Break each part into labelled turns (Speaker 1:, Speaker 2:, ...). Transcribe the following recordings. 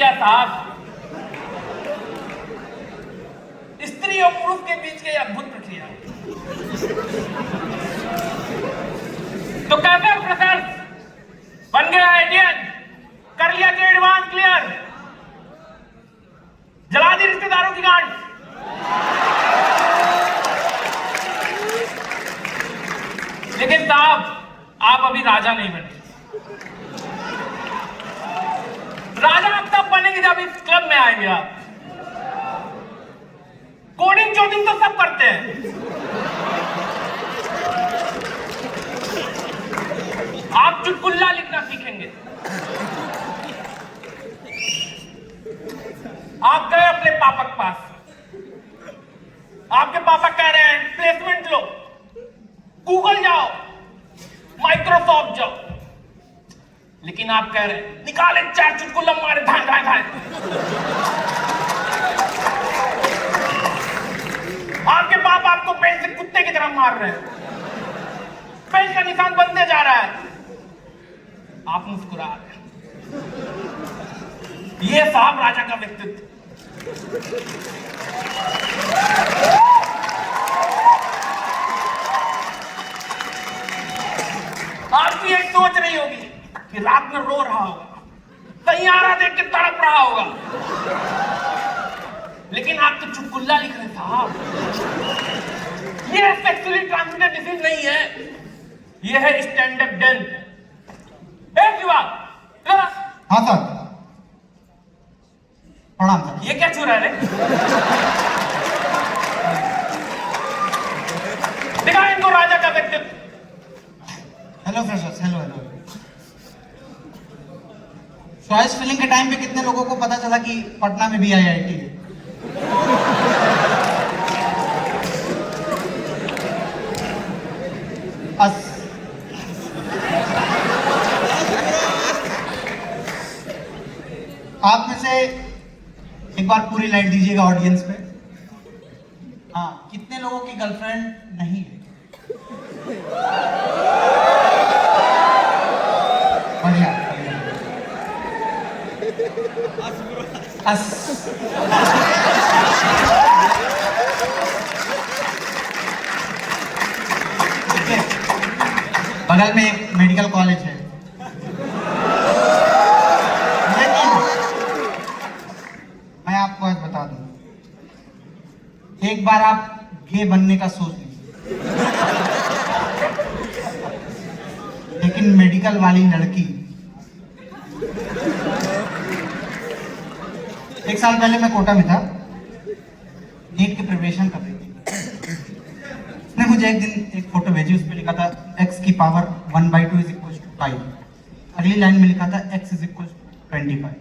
Speaker 1: प्रक्रिया साहब, स्त्री और पुरुष के बीच की अद्भुत प्रक्रिया। तो कैसे प्रोसेस बन गया आइडियन, कर लिया जो एडवांस क्लियर, जला दी रिश्तेदारों की गांड। लेकिन साहब आप अभी राजा नहीं बने। राजा आप तब बनेंगे जब इस क्लब में आएंगे आप। कोडिंग चोडिंग तो सब करते हैं, आप चुटकुल्ला लिखना सीखेंगे। आप गए अपने पापा के पास, आपके पापा कह रहे हैं प्लेसमेंट लो, गूगल जाओ, माइक्रोसॉफ्ट जाओ, लेकिन आप कह रहे हैं निकाले 4 चुटकुल्ला मारे धाए धाए धाए। आपके बाप आपको पेन से कुत्ते की तरह मार रहे हैं, पेन का निशान बनते जा रहा है, आप मुस्कुरा रहे हैं। ये साहब राजा का व्यक्तित्व। आपकी एक सोच रही होगी कि रात में रो रहा होगा, तैयारा देख के तड़प रहा होगा, लेकिन आप तो चुटकुल्ला लिख रहे साहब। ये सेक्सुअली ट्रांसमिटेड डिजीज नहीं है, ये है स्टैंड अप डेन। शिवा,
Speaker 2: हाँ सर, प्रणाम सर।
Speaker 1: ये क्या छू रहा है रे? दिखा इनको राजा का व्यक्तित्व।
Speaker 2: Hello freshers, hello hello. Choice filling के टाइम पे कितने लोगों को पता चला कि पटना में भी आईआईटी है? आप में से एक बार पूरी लाइन दीजिएगा ऑडियंस पे। हाँ, कितने लोगों की गर्लफ्रेंड नहीं है? बढ़िया बढ़िया। बगल में एक मेडिकल कॉलेज है, मैं आपको आज बता दूं, एक बार आप गे बनने का सोच लीजिए, लेकिन मेडिकल वाली लड़की, एक साल पहले मैं कोटा में था, नीट की प्रिपरेशन कर रही थी। उसने मुझे एक दिन एक फोटो भेजी, उस पर लिखा था x की पावर 1/2 = 5। अगली लाइन में लिखा था x = 25।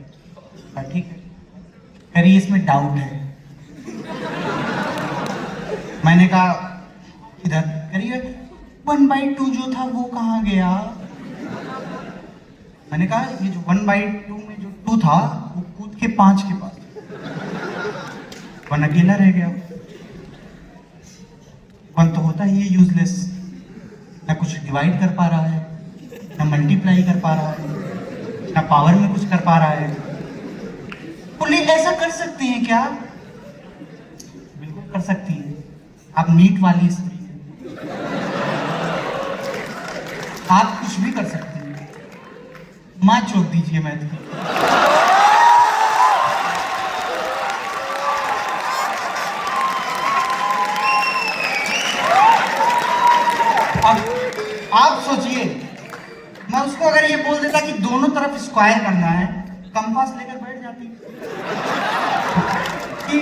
Speaker 2: ठीक है, करिए इसमें डाउट है। मैंने कहा इधर करिए, 1/2 जो था वो कहाँ गया? मैंने कहा ये जो 1/2 में जो 2 था वो कूद के 5 के पास, 1 अकेला रह गया। 1 तो होता ही है यूजलेस, ना कुछ डिवाइड कर पा रहा है, ना मल्टीप्लाई कर पा रहा है, ना पावर में कुछ कर पा रहा है। बोले ऐसा कर सकते हैं क्या? बिल्कुल कर सकती हैं, आप नीट वाली स्त्री हैं, आप कुछ भी कर सकती हैं। माँ चोक दीजिए मैथ की। अब आप सोचिए, मैं उसको अगर ये बोल देता कि दोनों तरफ स्क्वायर करना है, कंपास लेकर बैठ जाती कि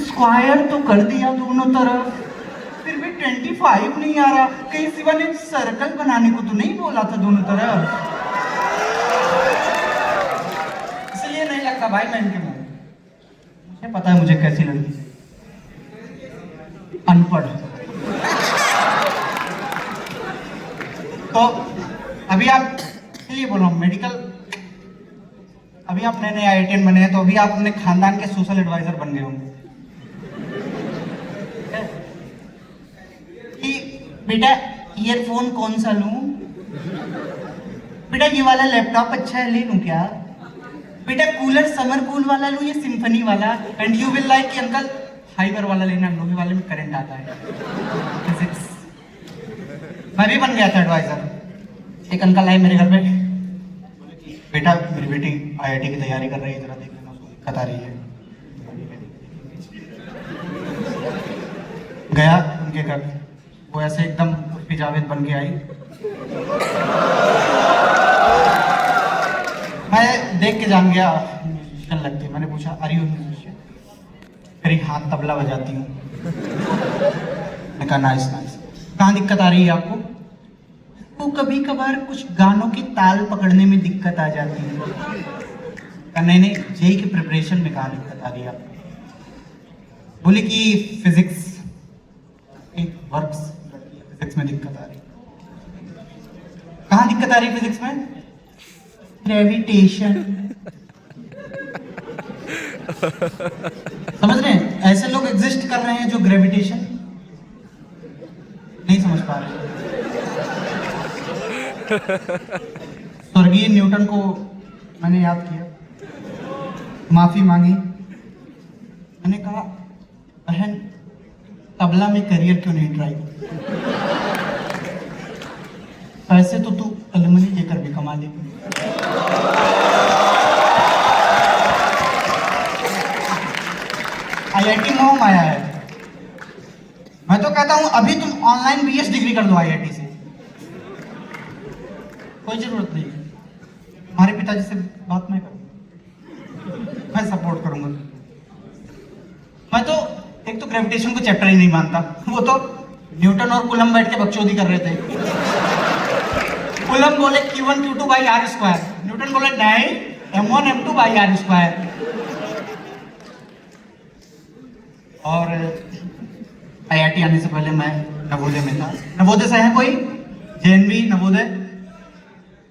Speaker 2: स्क्वायर तो कर दिया दोनों तरफ, फिर भी 25 नहीं आ रहा, कहीं शिवा ने सर्कल बनाने को तो नहीं बोला था दोनों तरफ? इसलिए नहीं लगता भाई मैं इनके मुंह, मुझे पता है मुझे कैसी लड़की, अनपढ़। तो अभी आप चलिए बोलो मेडिकल, अभी आप नए नए आईआईटीएन बने हैं, तो अभी आप अपने खानदान के सोशल एडवाइजर बन गए होंगे कि बेटा ईयरफोन कौन सा लूं, बेटा ये वाला लैपटॉप अच्छा है ले लूं क्या, बेटा कूलर समर कूल वाला लो या सिम्फनी वाला, एंड यू विल लाइक कि अंकल फाइबर वाला लेना, लोहे वाले में करंट आता है। फिजिक्स मैं भी बन गया था एडवाइजर। एक अंकल आए मेरे घर पे, बेटा मेरी बेटी आईआईटी की तैयारी कर रही है, जरा देख लेना, उसको दिक्कत आ रही है। गया उनके घर, वो ऐसे एकदम उर्फी जावेद बन के आई। मैं देख के जान गया म्यूजिशियन लगती है। मैंने पूछा अरे यू म्यूजिशियन? फिर हाथ तबला बजाती हूँ। मैंने कहा नाइस नाइस। कहाँ दिक्कत आ रही है आपको? वो कभी कभार कुछ गानों की ताल पकड़ने में दिक्कत आ जाती है। कहा नहीं नहीं, जेई की प्रिपरेशन में कहाँ दिक्कत आ रही है आपको? बोले कि फिजिक्स वर्क्स, फिजिक्स में दिक्कत आ रही है। कहाँ दिक्कत आ रही है फिजिक्स में? ग्रेविटेशन। समझ रहे हैं? ऐसे लोग एग्जिस्ट कर रहे हैं जो ग्रेविटेशन नहीं समझ पा रहे। स्वर्गीय न्यूटन को मैंने याद किया, माफी मांगी। मैंने कहा बहन तबला में करियर क्यों नहीं ट्राई? पैसे तो तू एलुमनी लेकर भी कमा लेगी। आईआईटी में आया है। मैं तो कहता हूं अभी तुम ऑनलाइन बीएस डिग्री कर दो आईआईटी से, कोई जरूरत नहीं। हमारे पिताजी से बात मैं करूंगा, मैं सपोर्ट करूंगा। मैं तो एक तो ग्रेविटेशन को चैप्टर ही नहीं मानता। वो तो न्यूटन और कुलम बैठ के बकचोदी कर रहे थे। कुलम बोले Q1 Q2 by R square, Newton बोले नहीं M1 M2 by R square. और आईआईटी आने से पहले मैं नवोदय में था। नवोदय से है कोई? जेएनवी नवोदय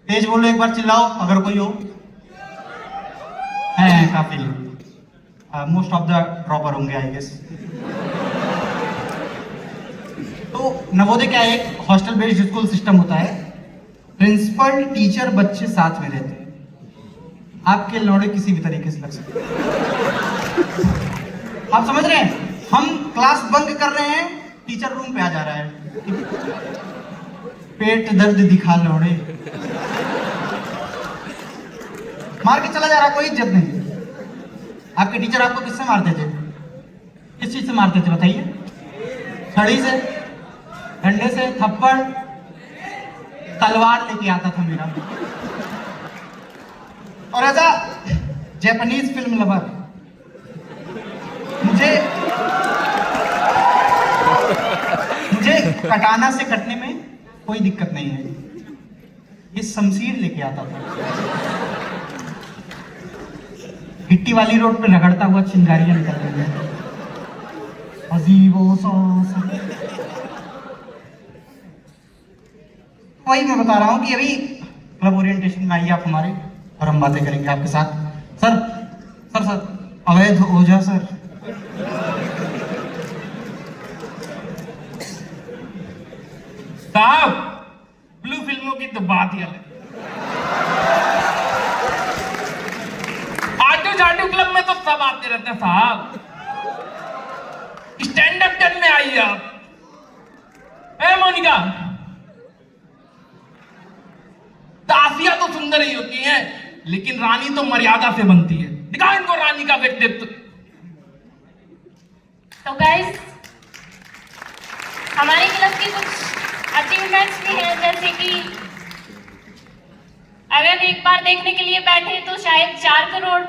Speaker 2: तेज बोलो एक बार, चिल्लाओ अगर कोई हो। है काफी, मोस्ट ऑफ द ड्रॉपर होंगे आई गेस। तो नवोदय क्या है? एक हॉस्टल बेस्ड स्कूल सिस्टम होता है। प्रिंसिपल टीचर बच्चे साथ में रहते हैं। आपके लौड़े किसी भी तरीके से लग सकते हैं। आप समझ रहे हैं? हम क्लास बंक कर रहे हैं, टीचर रूम पे आ जा रहा है। पेट दर्द दिखा लौड़े, मार के चला जा रहा, कोई इज्जत नहीं। आपके टीचर आपको किससे मारते थे? किस चीज से मारते थे बताइए? छड़ी से, डंडे से, थप्पड़, तलवार लेके आता था मेरा। और ऐसा जापानीज फिल्म लवर मुझे कटाना से कटने में कोई दिक्कत नहीं है। ये शमशीर लेके आता था, गिट्टी वाली रोड पे रगड़ता हुआ चिंगारियां निकल रही है। अजीबो सा वही मैं बता रहा हूँ कि अभी क्लब ओरिएंटेशन में आइए आप हमारे, और हम बातें करेंगे आपके साथ। सर सर सर अवैध ओझा सर।
Speaker 1: साहब ब्लू फिल्मों की तो बात ही अलग। आटू जाटू क्लब में तो सब आते रहते हैं साहब। स्टैंड अप करने आइए आप। ए मोनिका, दासियां तो सुंदर ही होती हैं, लेकिन रानी तो मर्यादा से बनती है। दिखाओ इनको रानी का व्यक्तित्व।
Speaker 3: तो गाइस, हमारे क्लब की कुछ अचीवमेंट्स भी हैं, जैसे कि अगर एक बार देखने के लिए बैठे तो शायद 4 करोड़,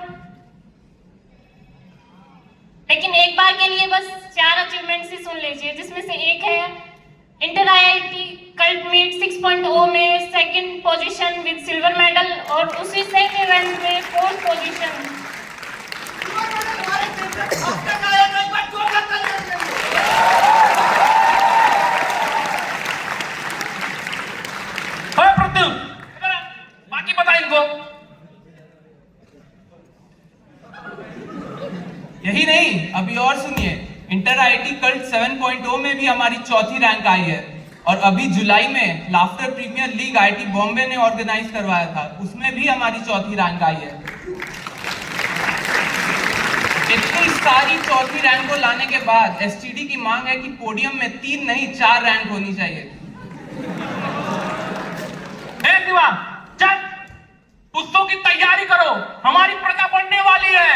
Speaker 3: लेकिन एक बार के लिए बस 4 अचीवमेंट्स ही सुन लीजिए, जिसमें से एक है इंटर आईआईटी कल्ट मीट 6.0 में 2nd position with silver medal, और उसी सेम इवेंट में 4th पोजीशन।
Speaker 1: बाकी बता इनको।
Speaker 4: यही नहीं, अभी और सुनिए, इंटर आईटी कल्ट 7.0 में भी हमारी 4थी रैंक आई है। और अभी जुलाई में laughter premier league IT Bombay ने ऑर्गेनाइज करवाया था, उसमें भी हमारी 4थी रैंक आई है। इतनी सारी चौथी रैंक को लाने के बाद एसटीडी की मांग है कि पोडियम में 3 नहीं 4 रैंक होनी चाहिए।
Speaker 1: ए शिवा, चल उत्सव की तैयारी करो, हमारी प्रजा बढ़ने वाली है।